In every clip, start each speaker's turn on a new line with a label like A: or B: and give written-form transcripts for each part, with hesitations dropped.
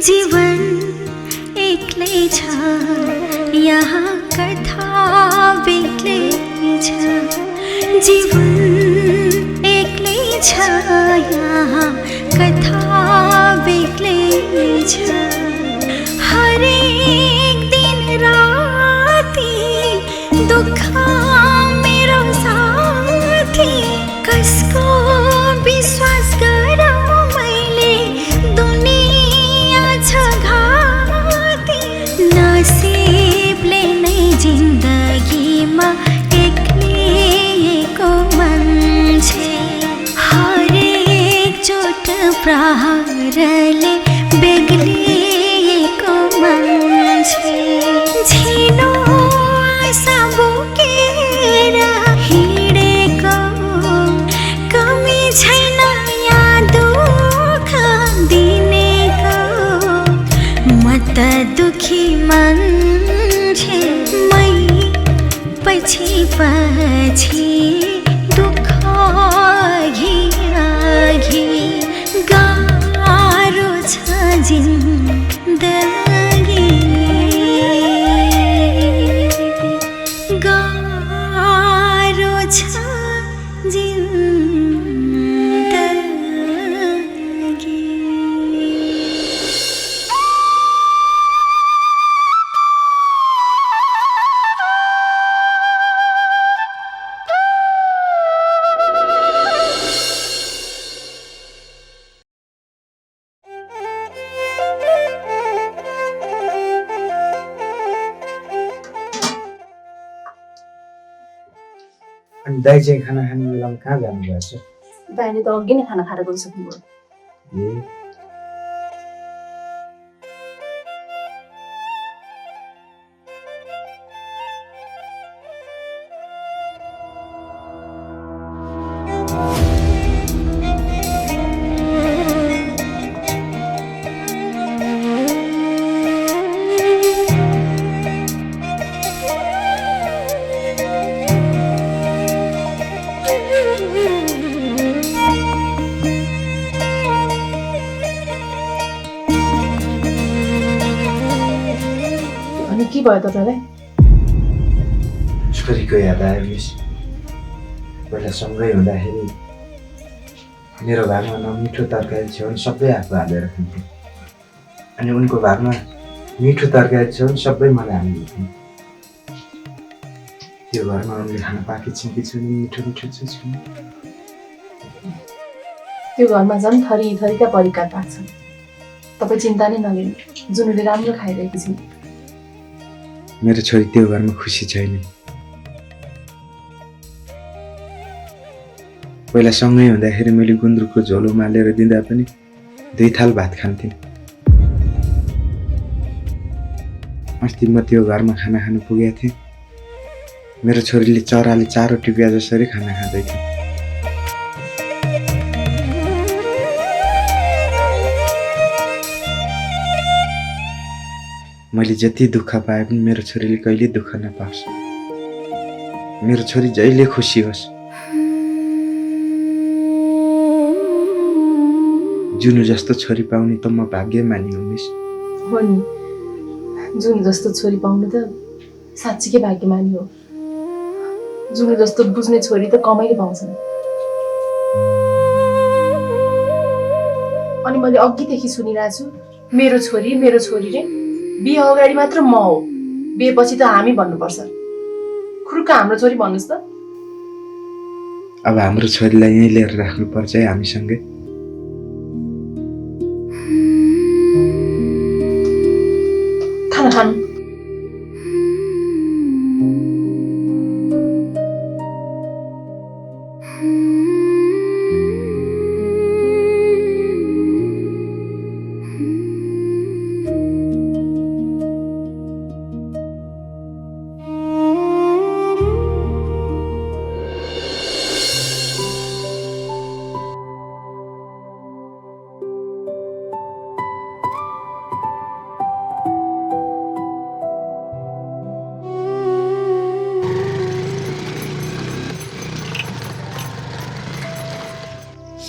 A: जीवन एक्लै छ यहाँ कथा बेग्लै छ जीवन एक्लै छ यहाँ कथा बेग्लै छ हरेक दिन राति दुःख मेरो साथी कसको विश्वास गरौँ मैले दुनिया छ घाती नसिबले नै जिन्दगीमा एक्लिएको मान्छे हरेक चोट प्रहारले बेग्लिएको मान्छे झिनो आशा बोकेर हिँडेको कमी छैन यहाँ दुःख दिनेको म त दुखी मान्छे मै पछि पछि दुःख घिराघि गाह्रो छ जिन्दगी गाह्रो छ जिन्दगी
B: अनि दाइ चाहिँ खाना खाने बेलामा कहाँ जानुभएछ?
C: दाइले त अघि नै खाना खाएर गइसक्नुभयो।
B: ए
C: अनि के भयो तपाईँलाई?
B: छोरीको याद आयो मिस। पहिला सँगै हुँदाखेरि मेरो भागमा नमिठो तरकारी छ भने सबै आफू हालेर खान्थेँ अनि उनको भागमा मिठो तरकारी छ भने सबै मलाई हालिदिन्थेँ। त्यो घरमा उनले खाना पाएकी छिन् कि छैन मिठो मिठो चिज
C: त्यो घरमा झन् थरी थरीका परिकार पाक्छन्। तपाईँ चिन्ता नै नलिनु, जुनुले राम्रो खाइरहेकी छिन्।
B: मेरो छोरी त्यो घरमा खुसी छैन। पहिला सँगै हुँदाखेरि मैले गुन्द्रुकको झोल उमालेर दिँदा पनि 2 थाल भात खान्थेँ। अस्ति म त्यो घरमा खाना खान पुगेको थिएँ। मेरो छोरीले चराले चारो टिप्या जसरी खाना खाँदै थियो। मैले जति दुःख पाए पनि मेरो छोरीले कहिले दुःख नपाओस्। मेरो छोरी जहिले खुसी होस्। जुनु जस्तो छोरी पाउने त म भाग्यमानी हो मिस।
C: हो नि, जुनु जस्तो छोरी पाउनु त साँच्चीकै भाग्यमानी हो। जुनु जस्तो बुझ्ने छोरी त कमैले पाउँछन्। अनि मैले अघिदेखि सुनिरहेको छु मेरो छोरी रे बिहे अगाडि मात्र म हो, बिहेपछि त हामी भन्नुपर्छ। खुर्क हाम्रो छोरी भन्नुहोस् त।
B: अब हाम्रो छोरीलाई यहीँ लिएर राख्नुपर्छ है हामीसँगै।
C: खाना खानु।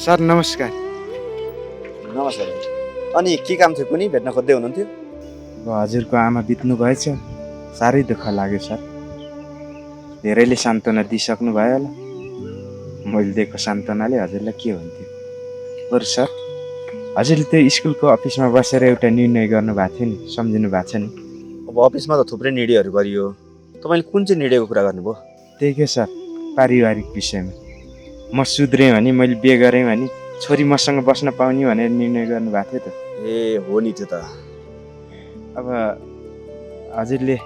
B: सर नमस्कार।
D: नमस्कार। अनि के काम थियो कुनी भेट्न खोज्दै हुनुहुन्थ्यो?
B: अब हजुरको आमा बित्नु भएछ, साह्रै दुःख लाग्यो सर। धेरैले सान्त्वना दिइसक्नु भयो होला, मैले दिएको सान्त्वनाले हजुरलाई के हुन्थ्यो? बरु सर, हजुरले त्यो स्कुलको अफिसमा बसेर एउटा निर्णय गर्नुभएको थियो नि, सम्झिनु भएको छ नि?
D: अब अफिसमा त थुप्रै निर्णयहरू गरियो, तपाईँले कुन चाहिँ निर्णयको कुरा गर्नुभयो?
B: त्यही के सर, पारिवारिक विषयमा म सुध्रेँ भने, मैले बिहे गरेँ भने छोरी मसँग बस्न पाउने भनेर निर्णय गर्नुभएको थियो त।
D: ए हो नि त्यो त।
B: अब हजुरले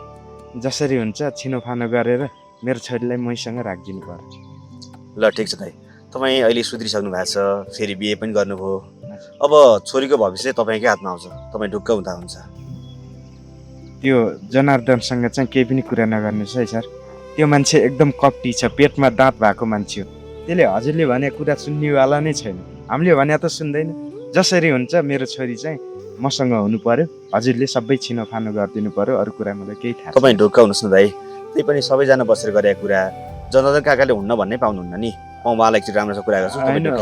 B: जसरी हुन्छ छिनोफानो गरेर मेरो छोरीलाई मैसँग राखिदिनु पर्यो।
D: ल ठिक छ दाइ, तपाईँ अहिले सुध्रिसक्नु भएको छ, फेरि बिहे पनि गर्नुभयो। अब छोरीको भविष्य तपाईँकै हातमा आउँछ, तपाईँ ढुक्क हुँदा हुन्छ।
B: त्यो जनार्दनसँग चाहिँ केही पनि कुरा नगर्नुहोस् है सर। त्यो मान्छे एकदम कप्टी छ, पेटमा दाँत भएको मान्छे हो। त्यसले हजुरले भने कुरा सुन्नेवाला नै छैन। हामीले भने त सुन्दैन। जसरी हुन्छ मेरो छोरी चाहिँ मसँग हुनु पर्यो, हजुरले सबै छिनोफानो गरिदिनु पर्यो, अरू कुरा मलाई केही थाहा छैन।
D: तपाईँ ढुक्क हुनुहोस् न दाइ, त्यही पनि सबैजना बसेर गरेको कुरा जनार्दन काकाले हुन्न भन्नै पाउनुहुन्न नि। म उहाँलाई एकचोटि राम्रोसँग कुरा गर्छु।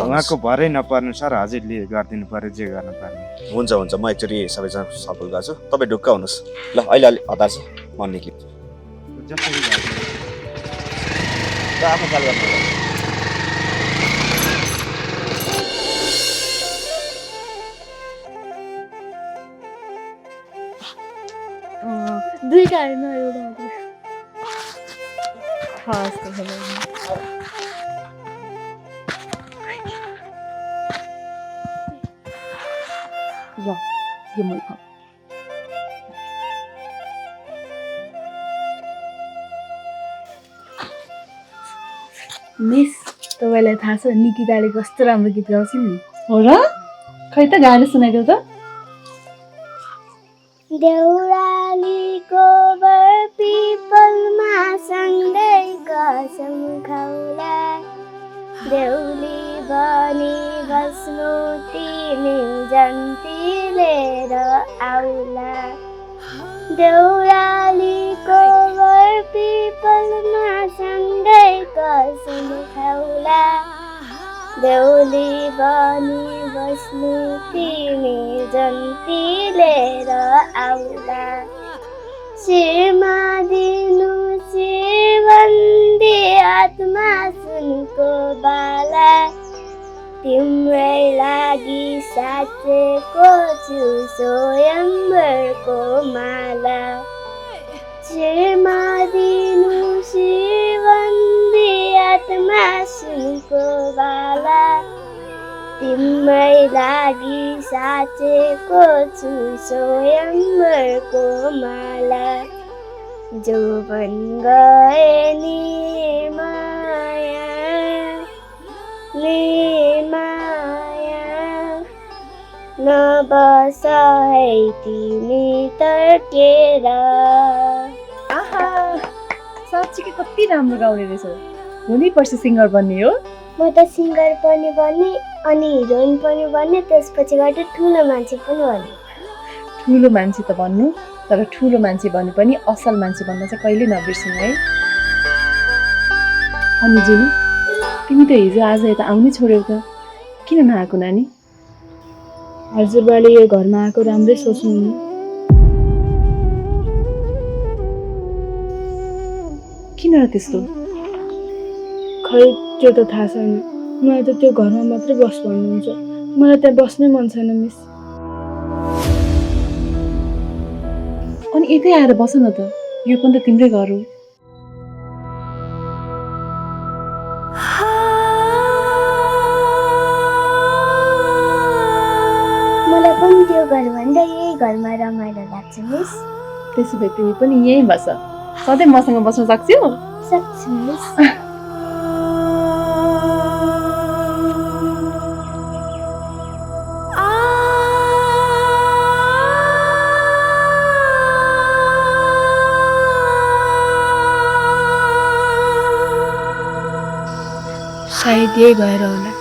B: उहाँको भरै नपर्नु सर, हजुरले गरिदिनु पर्यो जे गर्नु पर्ने।
D: हुन्छ हुन्छ, म एकचोटि सबैजना सफल गर्छु, तपाईँ ढुक्क हुनुहोस्। ल अहिले अलि हतार छ, म निक्लिन्छु।
B: जसरी भए पनि।
D: ल आफ्नो चाल गर्नु।
E: दुईटा होइन एउटा मात्रै। हस् त्यसो भए। ल यो मैले खाऊ। मिस, तपाईँलाई थाहा छ निकिताले कस्तो राम्रो गीत गाउँछ नि? हो र? खै त गाना सुनाइदेऊ त।
A: देउरालीको बर पिपलमा सँगै कसम खाउला, देउली बनी बस्नु तिमी जन्ती लिएर आउला। देउरालीको बर पिपलमा सँगै कसम खाउला, देउली बनी बस्नु तिमी जन्ती लिएर आउला। शिरमा दिनु शिरबन्दी, हातमा सुनको बाला, तिम्रै लागि साचेको छु स्वयम्वरको माला। शिरमा दिनु शिरबन्दी, हातमा सुनको बाला, तिम्रै लागि साचेको छु स्वयम्वरको माला। जोबन गए नि माया, नि माया, नबस है तिमी तर्केर।
E: आहा, साँच्चीकै कति राम्रो गाउने रहेछ। हुनैपर्छ सिङ्गर बन्ने हो।
A: म त सिङ्गर पनि बन्ने, अनि हिरोइन पनि बन्ने, त्यसपछि गएर ठुलो मान्छे पनि बन्ने।
E: ठुलो मान्छे त भन्नु, तर ठुलो मान्छे बने पनि असल मान्छे बन्न चाहिँ कहिले नबिर्सनु है। अनि जुनी, तिमी त हिजो आज यता आउनै छोड्यौ त, किन नआएको नानी? हजुरबाले यो घरमा आएको राम्रै सोच्नु। किन र त्यस्तो? खै त्यो त थाहा छैन, मलाई त त्यो घरमा मात्रै बस भन्नुहुन्छ, मलाई त्यहाँ बस्नै मन छैन मिस। अनि यतै आएर बस न त, यो पनि त तिम्रै घर हो।
A: मलाई पनि त्यो घरभन्दा यही घरमा रमाइलो लाग्छ मिस।
E: त्यसो भए तिमी पनि यहीँ बस, सधैँ मसँग बस्न सक्छौ?
A: सक्छु मिस।
F: सायद यही भएर होला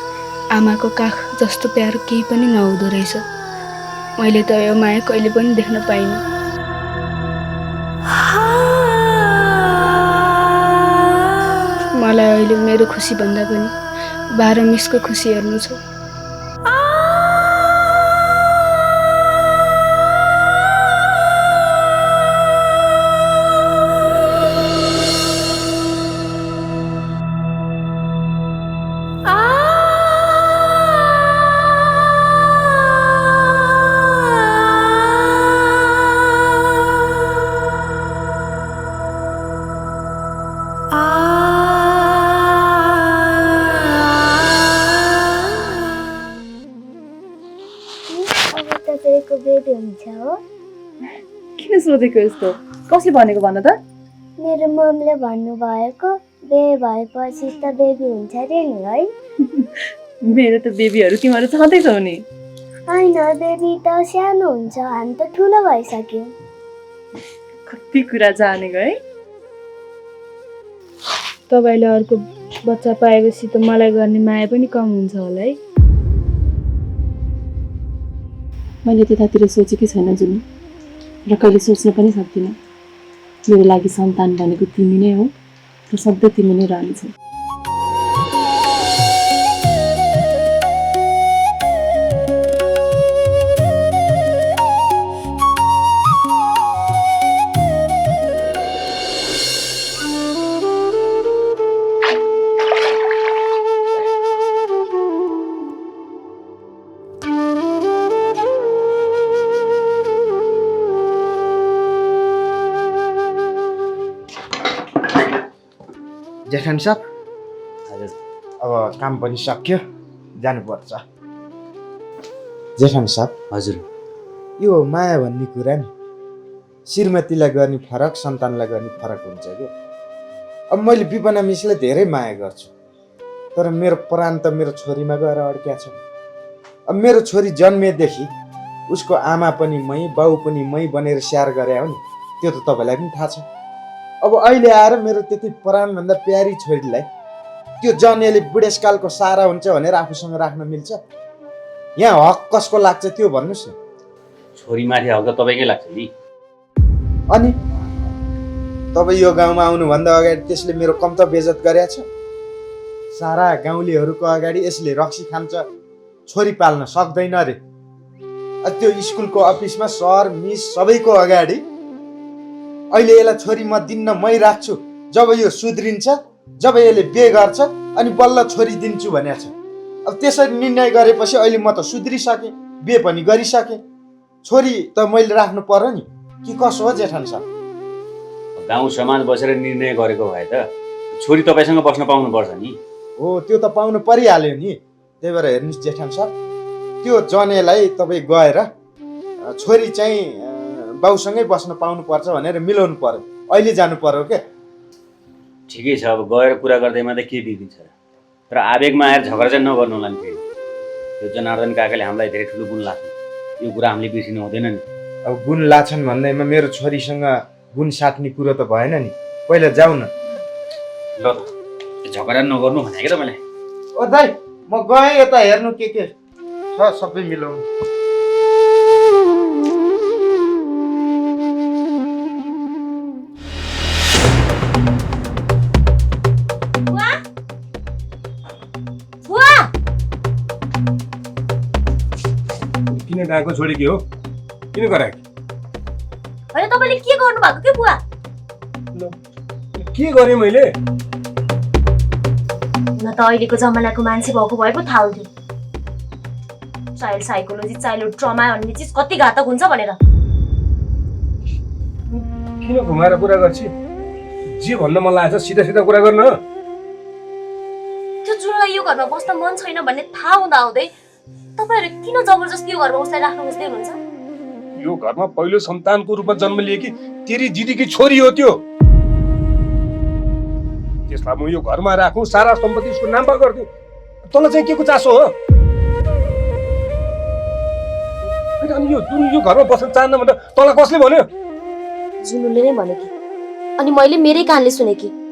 F: आमाको काख जस्तो प्यारो केही पनि नहुँदो रहेछ। मैले त यो माया कहिले पनि देख्न पाइनँ। मलाई अहिले मेरो खुसी भन्दा पनि 12 मिसको खुसी हेर्नु छ।
A: बेबी हुन्छ हो?
E: किन सोधेको यस्तो? कसले भनेको भन त?
A: मेरो मम्मीले भन्नुभएको बिहे भएपछि त बेबी हुन्छ अरे नि है?
E: मेरो त बेबीहरू तिमीहरू छँदैछौ नि।
A: होइन, बेबी त सानो हुन्छ, हामी त ठुलो भइसक्यौँ।
E: कति कुरा जानेको है। तपाईँले अर्को बच्चा पाएपछि त मलाई गर्ने माया पनि कम हुन्छ होला है।
C: मैले त्यतातिर सोचेकै छैन जुन, र कहिले सोच्न पनि सक्दिनँ। मेरो लागि सन्तान भनेको तिमी नै हो र सधैँ तिमी नै रहनेछौ।
B: जेठान साहब,
D: हजुर
B: अब काम पनि सक्यो, जानुपर्छ। जेठान साहब,
D: हजुर
B: यो माया भन्ने कुरा नि श्रीमतीलाई गर्ने फरक, सन्तानलाई गर्ने फरक हुन्छ क्या। अब मैले विपना मिसलाई धेरै माया गर्छु, तर मेरो प्राण त मेरो छोरीमा गएर अड्क्या छ। अब मेरो छोरी जन्मेदेखि उसको आमा पनि मै, बाउ पनि मै बनेर स्याहार गरे हो नि, त्यो त तपाईँलाई पनि थाहा छ। अब अहिले आएर मेरो त्यति प्राणभन्दा प्यारी छोरीलाई त्यो जनेले बुढेसकालको सारा हुन्छ भनेर आफूसँग राख्न मिल्छ? यहाँ हक कसको लाग्छ त्यो भन्नुहोस् न।
D: छोरीमाथि हक त तपाईँकै लाग्छ नि।
B: अनि तपाईँ यो गाउँमा आउनुभन्दा अगाडि त्यसले मेरो कम त बेइज्जत गरेछ। सारा गाउँलेहरूको अगाडि यसले रक्सी खान्छ, छोरी पाल्न सक्दैन रे। त्यो स्कुलको अफिसमा सर मिस सबैको अगाडि अहिले यसलाई छोरी म दिन्न, मै राख्छु। जब यो सुध्रिन्छ, जब यसले बिहे गर्छ, अनि बल्ल छोरी दिन्छु भनेको छ। अब त्यसरी निर्णय गरेपछि अहिले म त सुध्रिसकेँ, बिहे पनि गरिसकेँ। छोरी त मैले राख्नु पर्यो नि, कि कसो हो जेठान साहब?
D: गाउँ समाज बसेर निर्णय गरेको भए त छोरी तपाईँसँग बस्न पाउनुपर्छ नि।
B: हो, त्यो त पाउनु परिहाल्यो नि। त्यही भएर हेर्नुहोस् जेठान साहब, त्यो जनेलाई तपाईँ गएर छोरी चाहिँ बाउसँगै बस्न पाउनुपर्छ भनेर मिलाउनु पर्यो। अहिले जानु पर्यो क्या।
D: ठिकै छ, अब गएर कुरा गर्दैमा त के बिग्रिन्छ र। तर आवेगमा आएर झगडा चाहिँ नगर्नु होला नि फेरि। यो जनार्दन काकाले हामीलाई धेरै ठुलो गुण लाग्छ, यो कुरा हामीले बिर्सिनु हुँदैन नि।
B: अब गुण लाछन् भन्दैमा मेरो छोरीसँग गुण साट्ने कुरो त भएन नि। पहिला जाऊ न।
D: ल झगडा नगर्नु भनेको त मैले।
B: ओ दाइ, म गएँ यता हेर्नु के छ सबै मिलाउनु।
G: किन गएको छोरी के हो? किन गराएको?
H: होइन, तपाईँले के गर्नु भएको के बुवा?
G: के गरेँ मैले?
H: हुन त अहिलेको जमानाको मान्छे भएको भए पो थाहा हुन्थ्यो चाइल्ड साइकोलोजी, चाइल्डहुड ट्रमा भन्ने चिज कति घातक हुन्छ भनेर।
G: किन घुमाएर कुरा गर्छ? जे भन्न मन लागेछ सिधा सिधा कुरा गर्न।
H: त्यो जुनलाई यो घरमा बस्न मन छैन भन्ने थाहा हुँदा हुँदै तपाईँहरू किन जबरजस्ती यो घरमा उसलाई राख्न खोज्दै हुनुहुन्छ?
G: यो घरमा पहिलो सन्तानको रूपमा जन्म लिएकी तेरी दिदीकी छोरी हो त्यो। त्यसलाई म यो घरमा राखौँ, सारा सम्पत्ति उसको नाममा गरिदिउँ, तँलाई चाहिँ के को चासो हो? अनि यो जुन यो घरमा बस्न चाहन्न भनेर तँलाई कसले भन्यो?
H: जुनुले नै भन्यो कि, अनि मैले मेरै कानले सुने कि।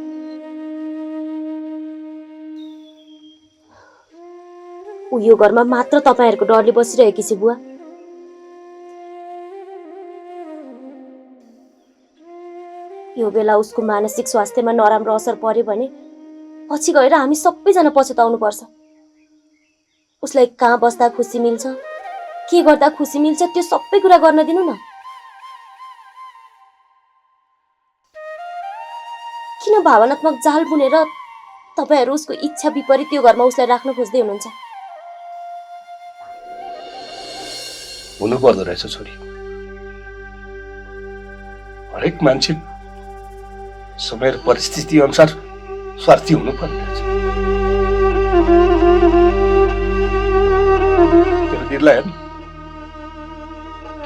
H: ऊ यो घरमा मात्र तपाईँहरूको डरले बसिरहेकी छ बुवा। यो बेला उसको मानसिक स्वास्थ्यमा नराम्रो असर पर्यो भने पछि गएर हामी सबैजना पछुताउनु पर्छ। उसलाई कहाँ बस्दा खुसी मिल्छ, के गर्दा खुसी मिल्छ, त्यो सबै कुरा गर्न दिनु न। किन भावनात्मक जाल बुनेर तपाईँहरू उसको इच्छा विपरीत त्यो घरमा उसलाई राख्न खोज्दै हुनुहुन्छ?
G: हुनु पर्दो रहेछ छोरी। हरेक मान्छे समय र परिस्थिति अनुसार स्वार्थी हुनुपर्ने रहेछ। तेरो दिदीलाई हेर्नु,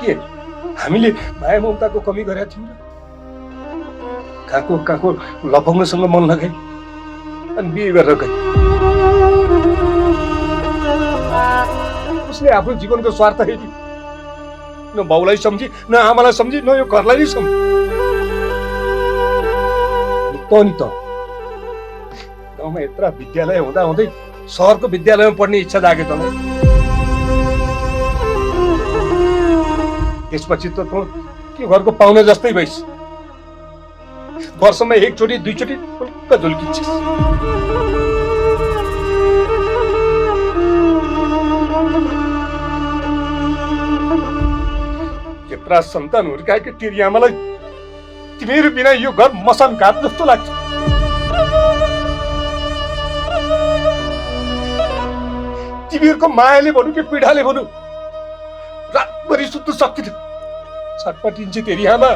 G: के हामीले माया ममताको कमी गरेका थियौँ र कहाँको लफङ्गसँग मन लगाई अनि बिहे गरेर गए। उसले आफ्नो जीवनको स्वार्थ हेरी, न बाउलाई सम्झी, न आमालाई सम्झी, न यो घरलाई नै सम्झी। नि त गाउँमा यत्रो विद्यालय हुँदा हुँदै सहरको विद्यालयमा पढ्ने इच्छा जाग्यो तँलाई। त्यसपछि त तँ के घरको पाहुना जस्तै भइस्। वर्षमा एकचोटि दुईचोटि फुल्क झुल्किन्छस्। यत्रा सन्तान हुर्काएकी तेरी आमालाई तिमीहरू बिना यो घर मसान घाट जस्तो लाग्छ। तिमीहरूको मायाले भनौँ कि पीडाले भनौँ रातभरि सुत्नु सक्दिन। छटपटिन्छ तेरी आमा।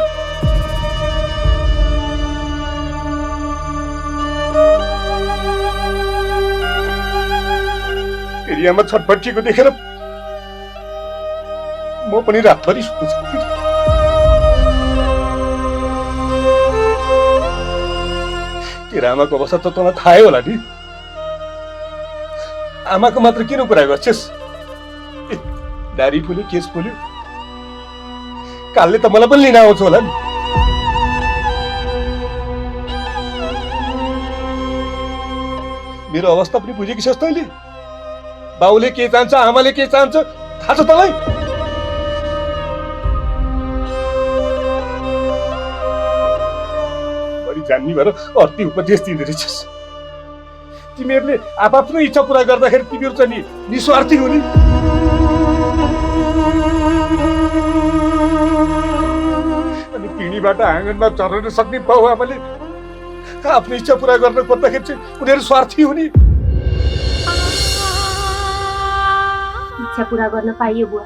G: तेरी आमा छटपटिएको देखेर म पनि रातभरि सुत्नु सक्दिन। तेरो आमाको अवस्था त तँलाई थाहै होला नि। आमाको मात्र किन कुरा गर्छस्? दारी फुल्यो, केस फुल्यो, कालले त मलाई पनि लिन आउँछ होला नि। मेरो अवस्था पनि बुझेकी छस् तैँले? बाउले के चाहन्छ, आमाले के चाहन्छ थाहा छ तँलाई? बढी जान्ने भएर अर्थी उपदेश दिँदो रहेछस्। तिमीहरूले आफ्नो इच्छा पुरा गर्दाखेरि तिमीहरू चाहिँ नि निस्वार्थी हुने। अनि पिँढीबाट आँगनमा चढ्न सक्ने बाउ आमाले आफ्नो इच्छा पुरा गर्न खोज्दाखेरि चाहिँ उनीहरू स्वार्थी हुने।
H: इच्छा पुरा गर्न पाइयो बुवा,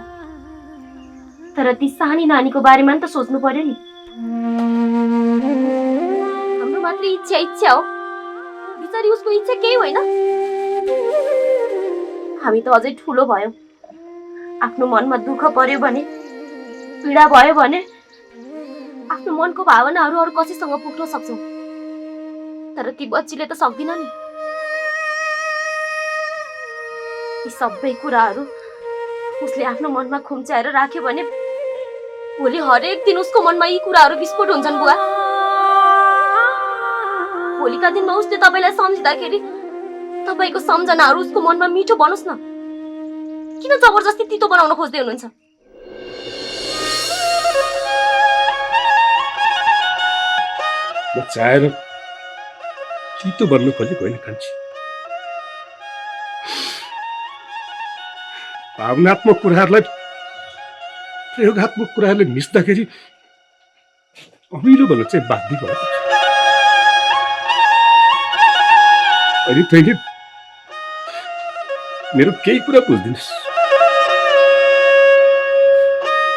H: तर ती सानी नानीको बारेमा नि त सोच्नु पर्यो नि। हाम्रो मात्र इच्छा हो, बिचारी उसको इच्छा केही होइन। हामी त अझै ठुलो भयौँ। आफ्नो मनमा दुःख पर्यो भने, पीडा भयो भने आफ्नो मनको भावनाहरू अरू कसैसँग पुग्न सक्छौँ, तर ती बच्चीले त सक्दिन नि। यी सबै कुराहरू उसले आफ्नो मनमा खुम्चाएर राख्यो भने भोलि हरेक दिन उसको मनमा यी कुराहरू विस्फोट हुन्छन् बुवा। भोलिका दिनमा उसले तपाईँलाई सम्झिँदाखेरि तपाईँको सम्झनाहरू उसको मनमा मिठो बनोस् न। किन जबरजस्ती तितो बनाउन खोज्दै हुनुहुन्छ?
G: म चाहेर चितो बन्न खोजेको होइन कान्छी। भावनात्मक कुराहरूलाई प्रयोगात्मक कुराहरूले मिच्दाखेरि अमिलो भन्न चाहिँ बाध्य भएको छ। अनि तैँले मेरो केही कुरा बुझ्दिनस्,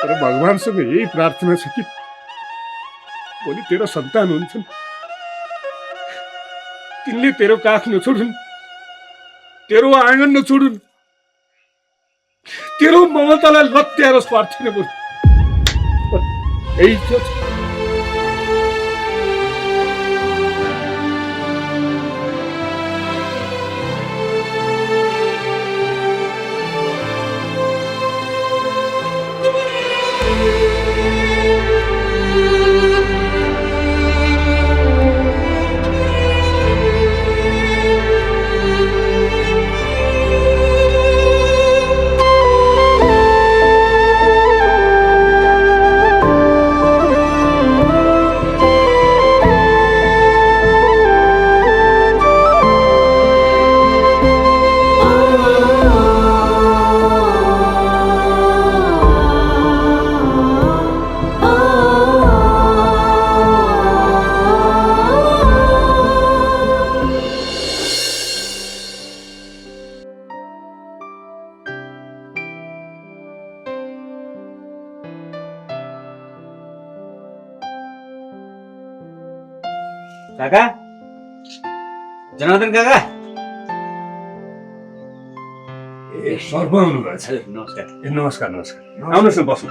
G: तर भगवानसँग यही प्रार्थना छ कि भोलि तेरो सन्तान हुन्छन्, तिनले तेरो काख नछोडुन्, तेरो आँगन नछोडुन्, तेरो ममतालाई लत्याएर स्वार्थी नबुन्। यही थियो।
D: काका, जनार्दन काका।
G: ए सर्व आउनु भएको छ।
D: नमस्कार।
G: नमस्कार। आउनुहोस् न, बस्नु।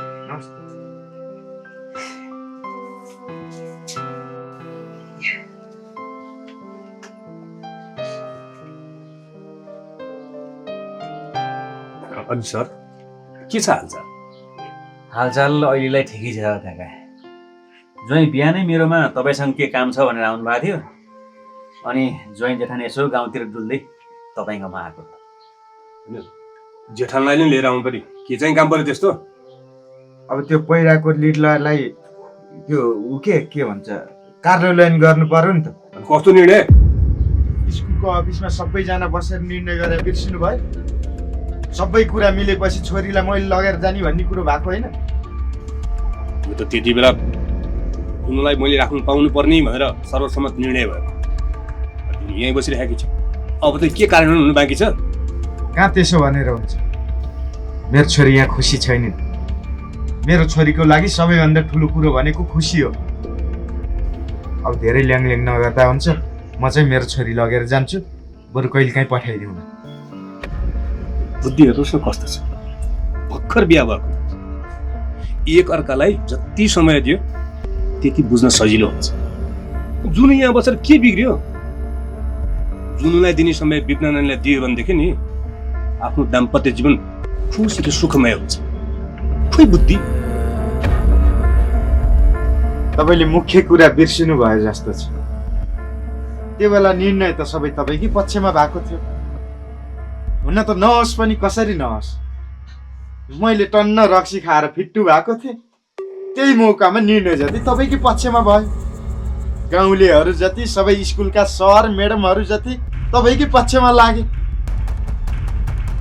G: अनि सर के छ हालचाल?
D: हालचाल अहिलेलाई ठिकै छ काका। ज्वाइँ बिहानै मेरोमा तपाईँसँग के काम छ भनेर आउनुभएको थियो, अनि ज्वाइँ जेठान यसो गाउँतिर डुल्दै तपाईँकोमा आएको।
G: जेठानलाई नै लिएर आउनु पर्यो, के चाहिँ काम पर्यो त्यस्तो?
B: अब त्यो पहिलाको लिडरलाई त्यो ऊ के भन्छ कार्यान्वयन गर्नु पर्यो नि त।
G: कस्तो निर्णय?
B: स्कुलको अफिसमा सबैजना बसेर निर्णय गरेर बिर्सिनु भयो। सबै कुरा मिलेपछि छोरीलाई मैले लगेर जाने भन्ने कुरो भएको होइन।
G: यो त त्यति बेला उनलाई मैले राख्नु पाउनु पर्ने भनेर सर्वसम्मत निर्णय भयो। यहीँ बसिरहेकी छ, अब त के कार्यान्वयन हुनु बाँकी छ?
B: कहाँ त्यसो भनेर हुन्छ? मेरो छोरी यहाँ खुसी छैन। मेरो छोरीको लागि सबैभन्दा ठुलो कुरो भनेको खुसी हो। अब धेरै ल्याङल्याङ नगर्दा हुन्छ। म चाहिँ मेरो छोरी लगेर जान्छु, बरु कहिले काहीँ पठाइदिउँ न।
G: बुद्धि हेर्नुहोस् न कस्तो छ। भर्खर बिहा भएको, एक अर्कालाई जति समय दियो त्यति बुझ्न सजिलो हुन्छ। जुन यहाँ बसेर के बिग्रियो? जुनलाई दिने समय विपनानलाई दियो भनेदेखि नि आफ्नो दाम्पत्य जीवन खुसी र सुखमय हुन्छ। खोइ बुद्धि।
B: तपाईँले मुख्य कुरा बिर्सिनु भयो जस्तो छ। त्यो बेला निर्णय त सबै तपाईँकै पक्षमा भएको थियो। हुन त नहोस् पनि कसरी नहोस्, मैले टन्न रक्सी खाएर फिट्टु भएको थिएँ। त्यही मौकामा निर्णय जति तपाईँकै पक्षमा भयो। गाउँलेहरू जति, सबै स्कुलका सर म्याडमहरू जति तपाईँकै पक्षमा लागे।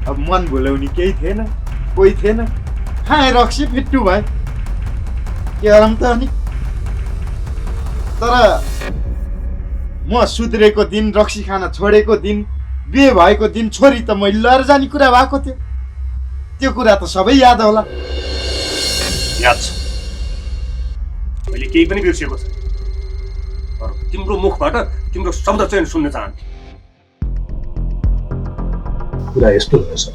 B: अब मन भुलाउने केही थिएन, कोही थिएन। खाएँ रक्सी फिट्टु भयो, के गरौँ त अनि। तर म सुध्रेको दिन, रक्सी खान छोडेको दिन, बिहे भएको दिन छोरी त मैले लिएर जाने कुरा भएको थियो। त्यो कुरा त सबै याद होला।
G: याद छ, मैले केही पनि बिर्सिएको छ। तर तिम्रो मुखबाट तिम्रो शब्द चयन सुन्न चाहन्छु। कुरा यस्तो हो सर,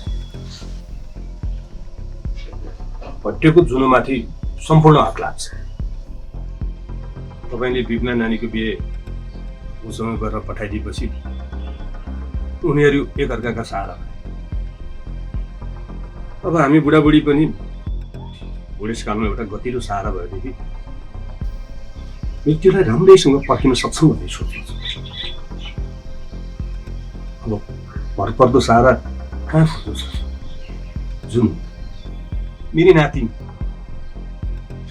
G: भट्टेको जुनोमाथि सम्पूर्ण हक लाग्छ। तपाईँले विपना नानीको बिहे उसँग गरेर पठाइदिएपछि उनीहरू एकअर्काका सहारा भए। अब हामी बुढाबुढी पनि बुढेसकालमा एउटा गतिलो सहारा भएदेखि मृत्युलाई राम्रैसँग पर्खिन सक्छौँ भन्ने सोच्नु छ। अब भरपर्दो सहारा कहाँ खोज्नु छ? जुन मेरी नाति,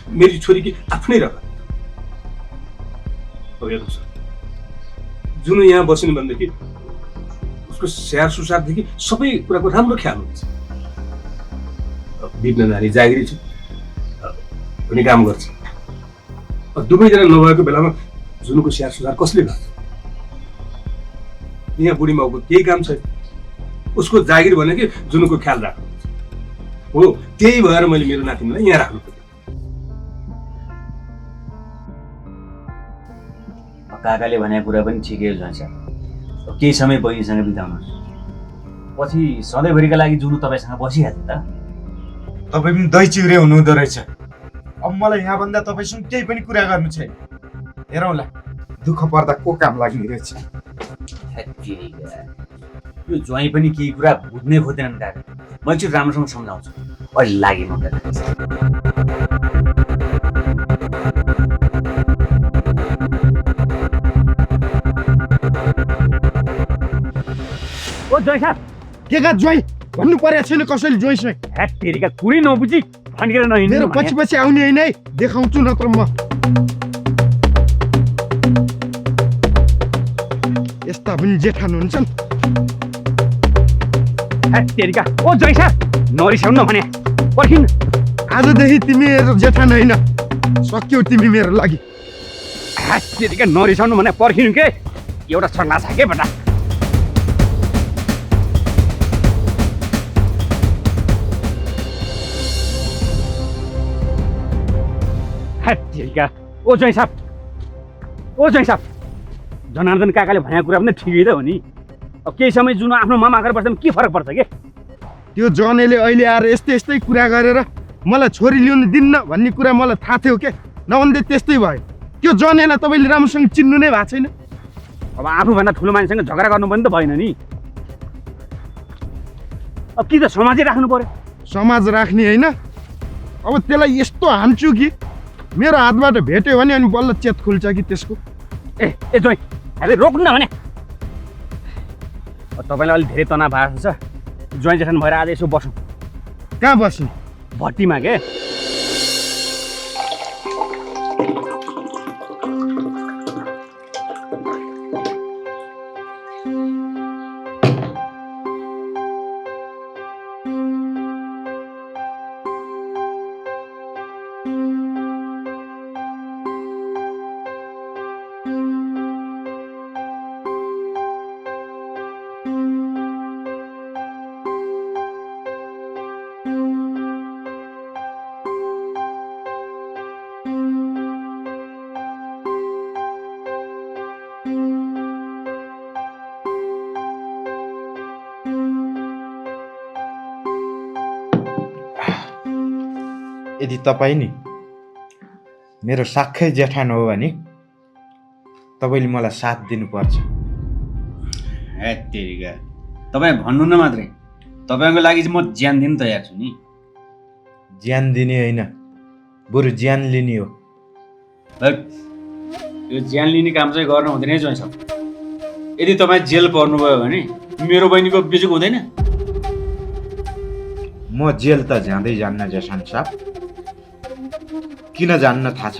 G: मेरी छोरीकी आफ्नै रगत। अब हेर्नुहोस्, जुन यहाँ बस्नु भनेदेखि उसको स्याहार सुसारदेखि सबै कुराको राम्रो ख्याल हुन्छ। बिप्न नानी जागिरी छ, पनि काम गर्छ। दुवैजना नभएको बेलामा जुनको स्याहार सुसार कसले गर्छ? यहाँ बुढी माउको केही काम छैन, उसको जागिर भनेको जुनको ख्याल राख्नु हो। त्यही भएर मैले मेरो नातिनीलाई यहाँ राख्नु पर्यो।
D: काकाले भनेको कुरा पनि ठिकै हो छ। केही समय बहिनीसँग बिताउनुहोस्, पछि सधैँभरिका लागि जुनु तपाईँसँग बसिहाल्छ त।
B: तपाईँ पनि दही चिउरे हुनुहुँदो रहेछ। अब मलाई यहाँभन्दा तपाईँसँग केही पनि कुरा गर्नु छैन। हेरौँला, दुःख पर्दा को काम लाग्ने रहेछ।
D: यो ज्वाइँ पनि केही कुरा बुझ्नै खोज्दैनन् काका। मैले चाहिँ राम्रोसँग सम्झाउँछु। अहिले लागे म
I: ओ ज्वाइँ साहब,
G: के का ज्वाइँ भन्नु परेको छैन कसैले ज्वाइँसँग।
I: ह्याट तेरिका कुरै नबुझी फन्केर नहिँड्नु।
G: मेरो पछि पछि आउने होइन है, देखाउँछु नत्र म। यस्ता पनि जेठान हुन्छन्।
I: ह्याट तेरिका, ओ ज्वाइँ साहब नरिसाउनु भने पर्खिन्।
G: आजदेखि तिमी मेरो जेठान होइन, सक्यौ तिमी मेरो लागि।
I: ह्याट तेरिका नरिसाउनु भने पर्खिनु के? एउटा सल्लाह छ के बेटा? ओ ज्वाइँ साहब, ओ ज्वाइँ साहब, जनार्दन काकाले भनेको कुरा पनि ठिकै त हो नि। अब केही समय जुन आफ्नो मामा आएर बस्दा के फरक पर्छ के?
G: त्यो जनेले अहिले आएर यस्तै यस्तै कुरा गरेर मलाई छोरी ल्याउनु दिन्न भन्ने कुरा मलाई थाहा थियो के, नभन्दै त्यस्तै भयो। त्यो जनेलाई तपाईँले राम्रोसँग चिन्नु नै भएको छैन।
I: अब आफूभन्दा ठुलो मान्छेसँग झगडा गर्नु पनि त भएन नि। अब कि त समाजै राख्नु पर्यो।
J: समाज राख्ने होइन, अब त्यसलाई यस्तो हान्छु कि मेरो हातबाट भेट्यो भने अनि बल्ल चेत खुल्छ कि त्यसको।
I: ए जोइ अरे रोक्नु न भने। तपाईँलाई अलिक धेरै तनाव भएको छ, ज्वाइँ जेठान भएर आज यसो बसौँ।
J: कहाँ बस्ने?
I: भट्टीमा के।
B: यदि तपाईँ नि मेरो साख्खै जेठान हो भने तपाईँले मलाई साथ दिनुपर्छ।
D: हेत्तेरिका, तपाईँ भन्नु न मात्रै, तपाईँको लागि चाहिँ म ज्यान दिन तयार छु नि।
B: ज्यान दिने होइन, बरु ज्यान लिने हो।
D: यो ज्यान लिने काम चाहिँ गर्नु हुँदैन है ज्वाइँ साहब। यदि तपाईँ जेल पर्नुभयो भने मेरो बहिनीको बिजुक हुँदैन।
B: म जेल त जाँदै जान्न जेठान साहब। किन जान्न थाहा छ?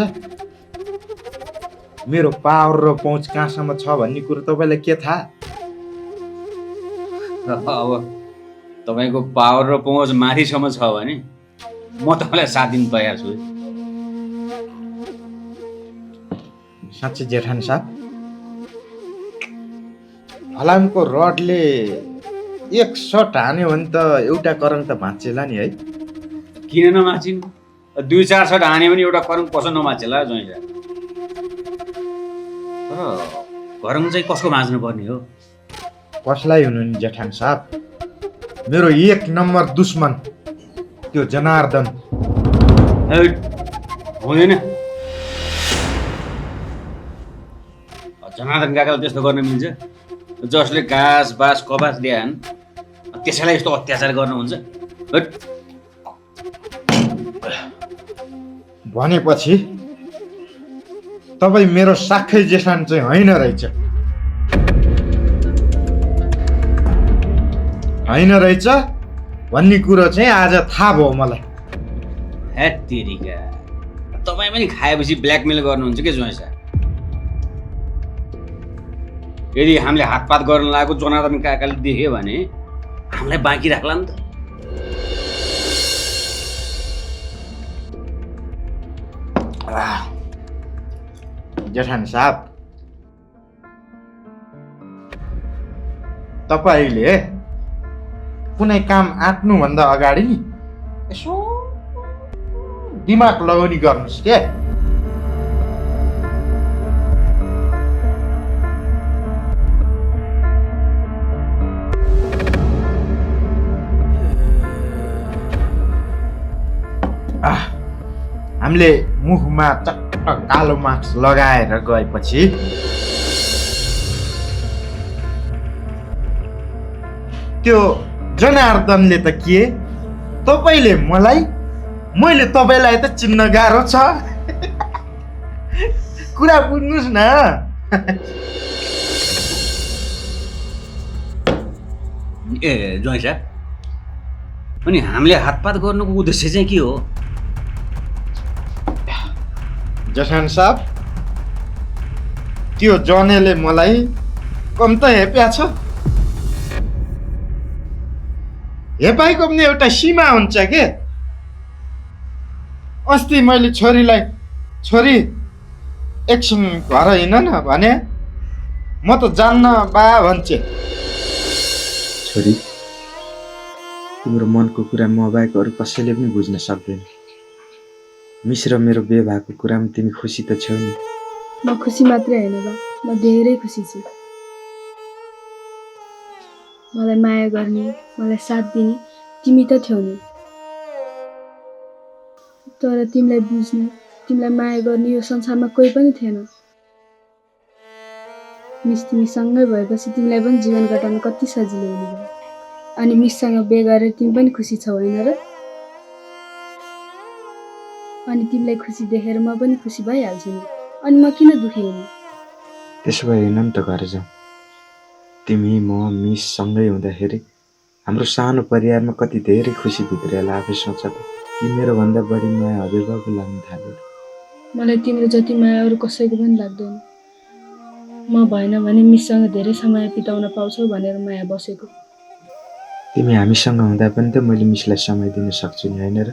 B: मेरो पावर र पहुँच कहाँसम्म छ भन्ने कुरो तपाईँलाई के थाहा?
D: अब तपाईँको पावर र पहुँच माथिसम्म छ भने म तपाईँलाई साथ दिन तयार छु।
B: साँच्चै जेठान साहब, फलामको रडले एक सट हान्यो भने त एउटा करङ त भाँचेला नि है।
D: किन नमाचिन्? 2-4 सट हान्यो भने एउटा करङ कसो नमाचेला ज्वाइँ साहब? करङ चाहिँ कसको भाँच्नु पर्ने हो?
B: कसलाई हुनु नि जेठान साहब? मेरो 1 नम्बर दुश्मन त्यो जनार्दन।
D: हुँदैन, जनार्दन काकालाई त्यस्तो गर्न मिल्छ? जसले घाँस बाँस कपास ल्याएन त्यसैलाई यस्तो अत्याचार गर्नुहुन्छ?
B: भनेपछि तपाईँ मेरो साख्खै जेठान चाहिँ होइन रहेछ। होइन रहेछ भन्ने कुरो चाहिँ आज थाहा भयो मलाई।
D: हेत्तेरिका, तपाईँ पनि खाएपछि ब्ल्याकमेल गर्नुहुन्छ के ज्वाइँ साहब? यदि हामीले हातपात गर्न लागेको जनार्दन काकाले देख्यो भने हामीलाई बाँकी राख्ला नि त।
B: जेठान साहब, तपाईँले कुनै काम आँट्नुभन्दा अगाडि नि यसो दिमाग लगाउने गर्नुहोस् के। हामीले मुखमा चट्ट कालो मास्क लगाएर गएपछि त्यो जनार्दनले त के, तपाईँले मलाई, मैले तपाईँलाई त चिन्न गाह्रो छ। कुरा बुझ्नुहोस् न।
D: ए ज्वाइँ साहब, अनि हामीले हातपात गर्नुको उद्देश्य चाहिँ के हो?
B: जेठान साहब, त्यो जनेले मलाई कम त हेप्या छ। हेपाइको पनि एउटा सीमा हुन्छ के। अस्ति मैले छोरीलाई, छोरी एकछिन घर हिँड न भने म त जान्न बा भन्छे। छोरी, तिम्रो मनको कुरा म बाहेक अरू कसैले पनि बुझ्न सक्दैन। मिस र मेरो बिहे भएको कुरामा तिमी खुसी त छौ नि?
E: म खुसी मात्रै होइन बा, म धेरै खुसी छु। मलाई माया गर्ने, मलाई साथ दिने तिमी त थियौ नि। तर तिमीलाई बुझ्ने, तिमीलाई माया गर्ने यो संसारमा कोही पनि थिएन। मिस, तिमी सँगै भएपछि तिमीलाई पनि जीवन कटाउन कति सजिलो हुने भयो।
F: अनि मिससँग बिहे गरेर तिमी पनि खुसी छौ होइन र? अनि तिमीलाई खुसी देखेर म पनि खुसी भइहाल्छु नि। अनि म किन दुखी हुनु?
B: त्यसो भए हेर्न नि त घर जाउँ। तिमी म मिस सँगै हुँदाखेरि हाम्रो सानो परिवारमा कति धेरै खुसी भित्रिएला आफै सोच त। कि मेरो भन्दा बढी माया हजुरबाबु लाग्न थाल्यो।
F: मलाई तिम्रो जति माया अरू कसैको पनि लाग्दैन। म भएन भने मिससँग धेरै समय बिताउन पाउँछौ भनेर माया बसेको।
B: तिमी हामीसँग हुँदा पनि त मैले मिसलाई समय दिन सक्छु नि होइन र?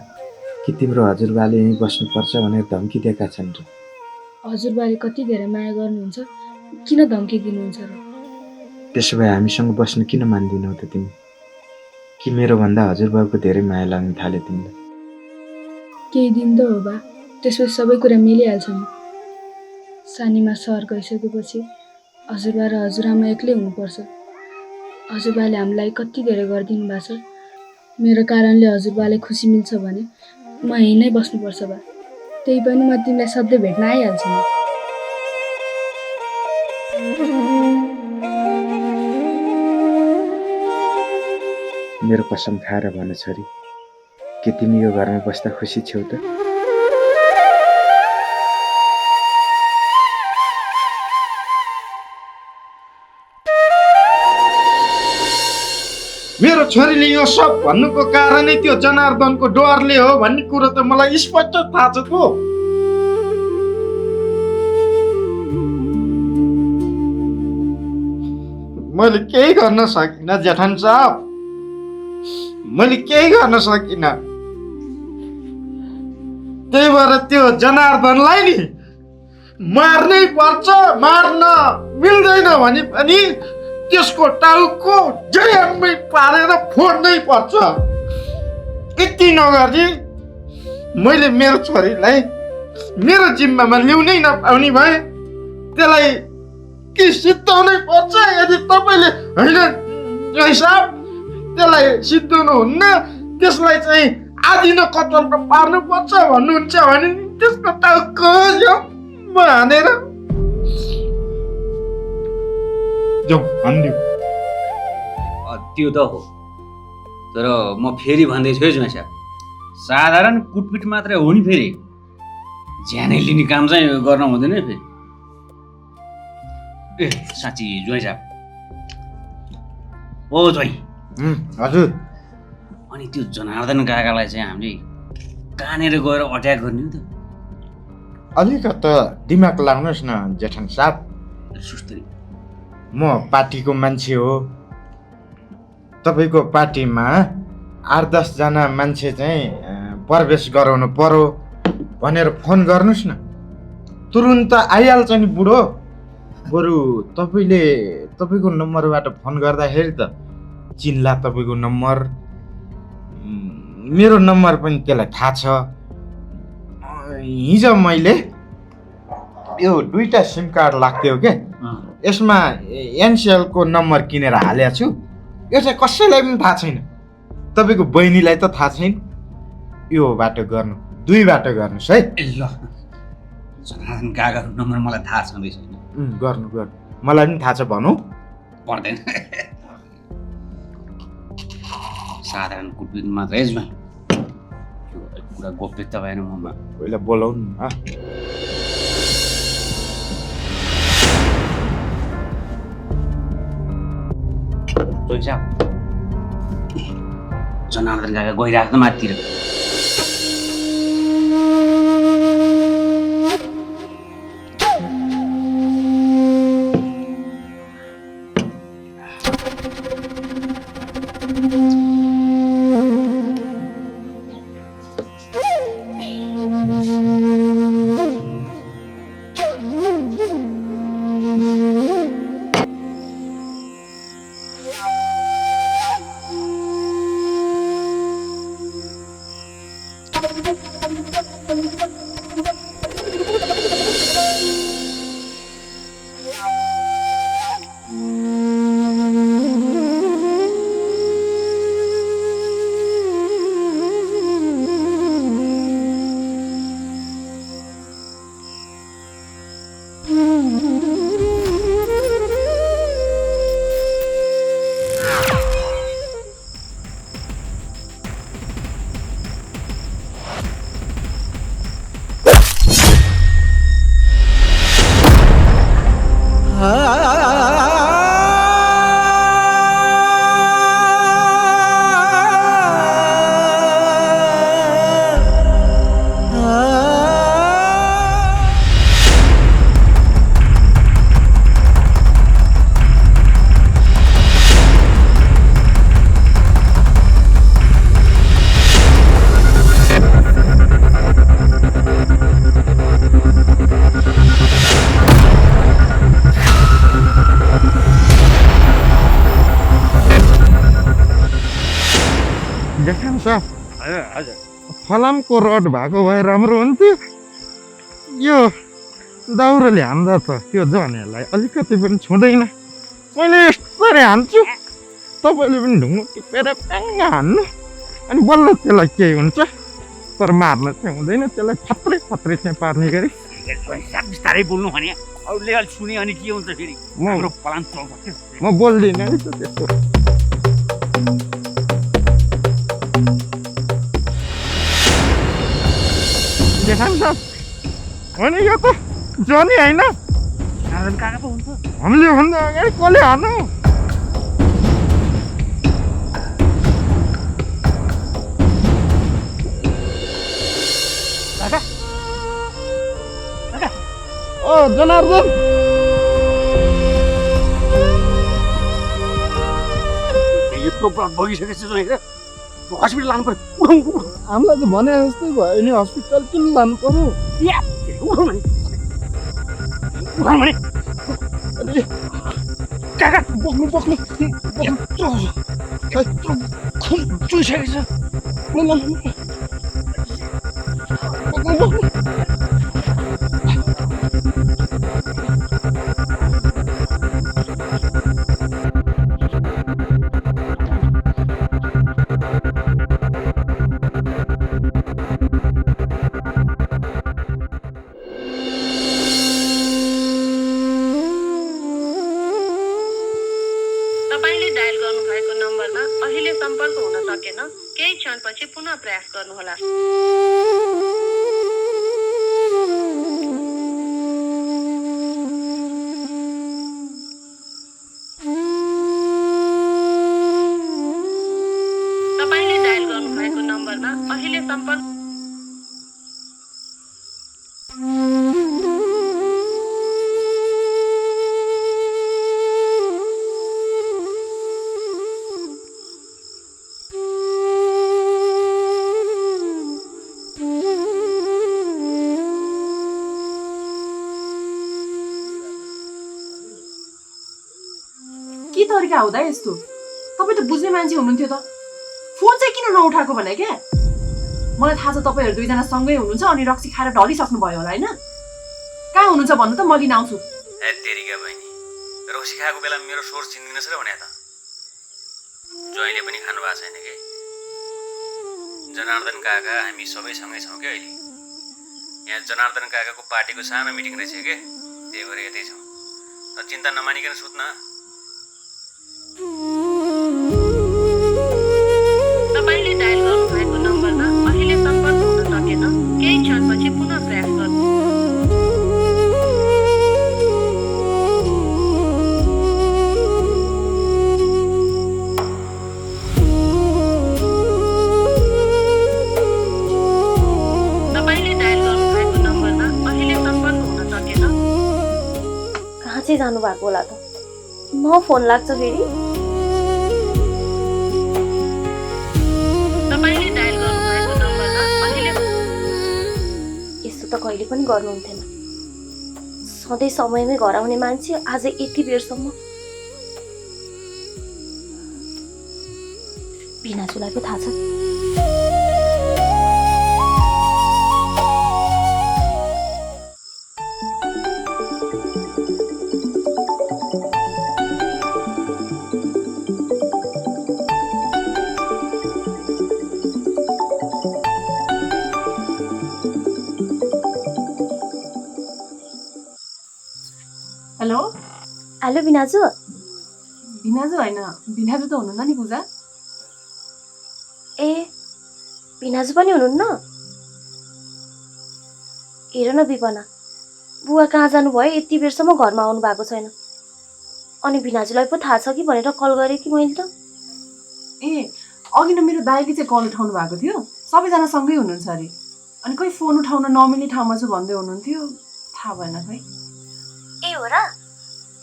B: कि तिम्रो हजुरबाले यहीँ बस्नुपर्छ भनेर धम्की दिएका छन् र?
F: हजुरबाले कति धेरै माया गर्नुहुन्छ, किन धम्की दिनुहुन्छ र?
B: त्यसो भए हामीसँग बस्न किन मान्दिनौ त तिमी? कि मेरो भन्दा हजुरबाबुको धेरै माया लाग्न थाल्यो तिमीलाई?
F: केही दिन त हो बा, त्यसपछि सबै कुरा मिलिहाल्छ नि। सानीमा सहर गइसकेपछि हजुरबा र हजुरआमा एक्लै हुनुपर्छ। हजुरबाले हामीलाई कति धेरै गरिदिनु भएको छ। मेरो कारणले हजुरबाले खुसी मिल्छ भने म यहीँ नै बस्नुपर्छ बा। त्यही पनि म तिमीलाई सधैँ भेट्न आइहाल्छु नि।
B: मेरो कसम खाएर भन छोरी, के तिमी यो घरमा बस्दा खुसी छेउ त?
J: मेरो छोरीले यो सब भन्नुको कारणै त्यो जनार्दनको डरले हो भन्ने कुरो त मलाई स्पष्ट थाहा छ त। मैले केही गर्न सकिनँ जेठान साहब, मैले केही गर्न सकिनँ। त्यही भएर त्यो जनार्दनलाई नि मार्नै पर्छ, मार्न मिल्दैन भने पनि त्यसको टाउको जयाम्मै पारेर फोड्नै पर्छ। यति नगरी मैले मेरो छोरीलाई मेरो जिम्मामा ल्याउनै नपाउने भए त्यसलाई कि सिद्धाउनै पर्छ। यदि तपाईँले होइन जय साहब त्यसलाई सिद्धाउनुहुन्न, त्यसलाई चाहिँ आदि न कतल पार्नुपर्छ भन्नुहुन्छ भने त्यसको टाउको जम्मा हानेर जाउँ हान्दिउँ।
D: त्यो त हो, तर म फेरि भन्दैछु है जुमा साहब, साधारण कुटपिट मात्रै हो नि, फेरि ज्यानै लिने काम चाहिँ गर्न हुँदैन है फेरि। ए साँच्ची जुवाई साहब, ओ जुवाई।
J: हजुर।
D: अनि त्यो जनार्दन काकालाई चाहिँ हामीले कहाँनिर गएर अट्याक गर्ने हो त?
J: अलिकति दिमाग लाउनुहोस् न जेठन साहब।
D: सुस्तरी
J: म पार्टीको मान्छे हो। तपाईँको पार्टीमा 8-10 जना मान्छे चाहिँ प्रवेश गराउनु पर्यो भनेर फोन गर्नुहोस् न, तुरुन्त आइहाल्छ नि बुढो। बरु तपाईँले तपाईँको नम्बरबाट फोन गर्दाखेरि त चिन्ला तपाईँको नम्बर, मेरो नम्बर पनि त्यसलाई थाहा छ। हिजो मैले यो 2टा सिम कार्ड लाग्थ्यो क्या, यसमा एनसिएलको नम्बर किनेर हालेको छु। यो चाहिँ कसैलाई पनि थाहा छैन, तपाईँको बहिनीलाई त थाहा छैन। यो बाटो गर्नु, 2 बाटो गर्नुहोस् है।
D: ए ल, जनार्दन काकाको नम्बर मलाई थाहा छँदै छैन।
J: गर्नु गर्नु, मलाई पनि थाहा छ भनौँ
D: पर्दैन। साधारण कुटपिट मात्रै जुमा, कुरा गोप्यता भएन ममा।
J: पहिला बोलाउनु न।
D: जनार्दन काका गइरहेको त माथितिर।
J: देखान साहब
I: हजुर हजुर
J: फलामको रड भएको भए राम्रो हुन्थ्यो यो दाउराले हान्दा त त्यो जनेलाई अलिकति पनि छुँदैन मैले यस्तरी हान्छु तपाईँले पनि ढुङ्गो टिपेर प्याङ्ग हान्नु अनि बल्ल त्यसलाई केही हुन्छ तर मार्न चाहिँ हुँदैन त्यसलाई फत्रै फत्रै चाहिँ पार्ने गरी
I: बिस्तारै बोल्नु भने अरूले अलिक सुने अनि के हुन्छ फेरि हाम्रो फलाम चल्छ
J: म बोल्दिनँ है त त्यस्तो देखान साहब होइन यो त जनी होइन
I: काका पो हुन्छ
J: हामीले भन्दा अगाडि कसले हान्नु
I: काका काका
J: ओ जनार्दन
I: यत्रो बगिसकेपछि जोइरा हस्पिटल लानु पर्यो
J: हामीलाई त भने जस्तै भयो नि हस्पिटल किन लानु पर्यो
I: उठाउनु भने
J: अनि काका बोक्नु बोक्नु
I: चुइसकेको छ
K: तपाईले डायल गर्नुभएको नम्बरमा अहिले सम्पर्क हुन सकेन केही क्षणपछि पुनः प्रयास गर्नुहोला तपाईले डायल गर्नुभएको नम्बरमा अहिले सम्पर्क
C: के तरिका हुँदा यस्तो तपाईँ त बुझ्ने मान्छे हुनुहुन्थ्यो त फोन चाहिँ किन नउठाएको भने क्या मलाई थाहा छ तपाईँहरू दुईजना सँगै हुनुहुन्छ अनि रक्सी खाएर ढलिसक्नु भयो होला होइन कहाँ हुनुहुन्छ भन्नु त म लिन आउँछु
D: ए तेरिका बहिनी रक्सी खाएको बेला मेरो स्वर चिन्दिनस् र भने त ज्वाइँले पनि खानु भएको छैन के जनार्दन काका हामी सबै सँगै छौँ क्या अहिले यहाँ जनार्दन काकाको पार्टीको सानो मिटिङ रहेछ के त्यही भएर यतै छौँ त चिन्ता नमानिकन सुत्न
K: तपाईले डायल गर्नुभएको नम्बरमा अहिले सम्पर्क हुन सकेन केही क्षणपछि पुनः प्रयास गर्नु तपाईले डायल गर्नुभएको नम्बरमा अहिले सम्पर्क हुन सकेन
H: कहाँ चाहिँ जानु भएको होला त म फोन लाग्छ फेरि
K: तपाईले डायल गर्नुभएको नम्बरमा अहिले
H: यस्तो त कहिले पनि गर्नुहुन्थेन सधैँ समयमै घर आउने मान्छे आज यति बेरसम्म बिनाजुलाई पो थाहा छ
C: हेलो
H: हेलो बिनाजु
C: भिनाजु होइन भिनाजु त हुनुहुन्न नि पूजा
H: ए बिनाजु पनि हुनुहुन्न हेर न विपना बुवा कहाँ जानुभयो यति बेरसम्म घरमा आउनु भएको छैन अनि बिनाजुलाई पो थाहा छ कि भनेर कल गरेँ कि मैले त
C: ए अघि न मेरो दाइले चाहिँ कल उठाउनु भएको थियो सबैजना सँगै हुनुहुन्छ अरे अनि कोही फोन उठाउन नमिल्ने ठाउँमा छु भन्दै हुनुहुन्थ्यो थाहा भएन खै
H: ए हो र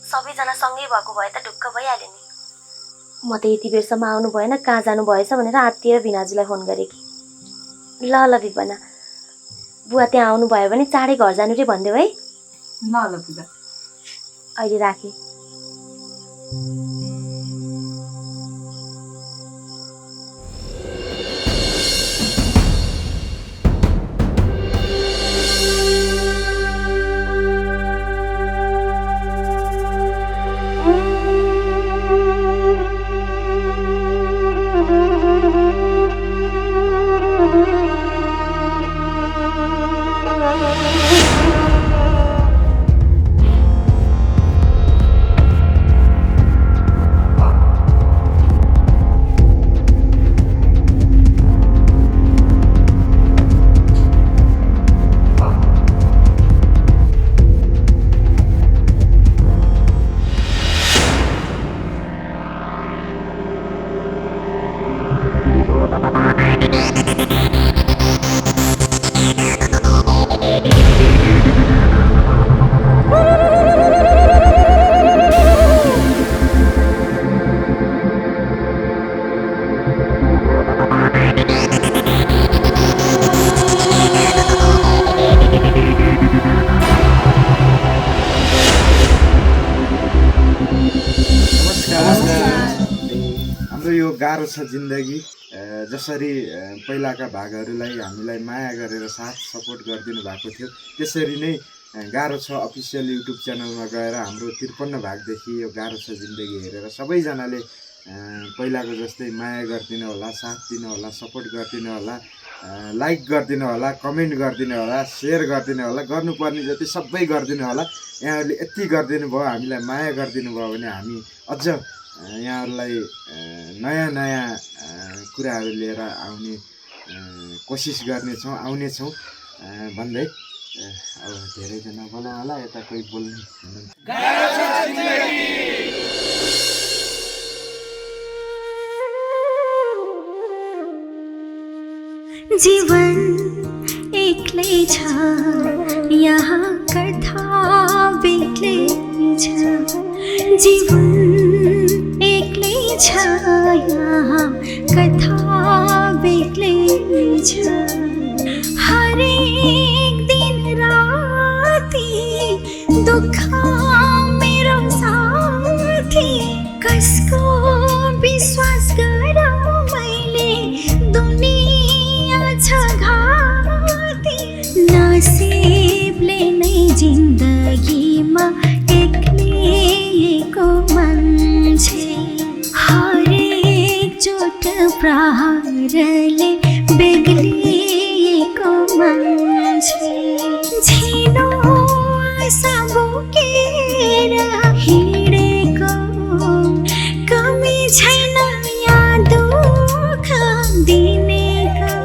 H: सबैजना सँगै भएको भए त ढुक्क भइहाल्यो नि म त यति बेरसम्म आउनु भएन कहाँ जानु भएछ भनेर आत्तिएर बिनाजुलाई फोन गरेँ कि ल ल विपना बुवा त्यहाँ आउनु भयो भने चाँडै घर जानु रे भनिदेऊ है
C: ल ल पूजा
H: अहिले राखेँ
J: हाम्रो यो गाह्रो छ जिन्दगी जसरी पहिलाका भागहरूलाई हामीलाई माया गरेर साथ सपोर्ट गरिदिनु भएको थियो त्यसरी नै गाह्रो छ अफिसियल युट्युब च्यानलमा गएर हाम्रो 53 भागदेखि यो गाह्रो छ जिन्दगी हेरेर सबैजनाले पहिलाको जस्तै माया गरिदिनु होला, साथ दिनु होला, सपोर्ट गरिदिनु होला, लाइक गरिदिनु होला, कमेन्ट गरिदिनु होला, सेयर गरिदिनु होला, गर्नुपर्ने जति सबै गरिदिनु होला। यहाँहरूले यति गरिदिनु भयो, हामीलाई माया गरिदिनु भयो भने हामी अझ यहाँहरूलाई नयाँ नयाँ कुराहरू लिएर आउने कोसिस गर्नेछौँ, आउनेछौँ भन्दै अब धेरैजना बोला होला यता कोही बोल्नु
L: जीवन एक्लै छ यहाँ कथा बेग्लै छ जीवन एक्लै छ यहाँ कथा बेग्लै छ हरेक दिन राति दुःख मेरो साथी कसको विश्वास गरौँ मैले दुनिया छ घाती नसिबले नै जिन्दगीमा एक्लिएको मान्छे हरेक चोट प्रहारले बेग्लिएको मान्छे झिनो आशा बोकेर हिँडेको कमी छैन यहाँ दुःख दिनेको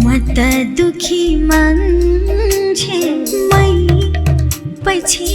L: म त दुखी मान्छे मै पछि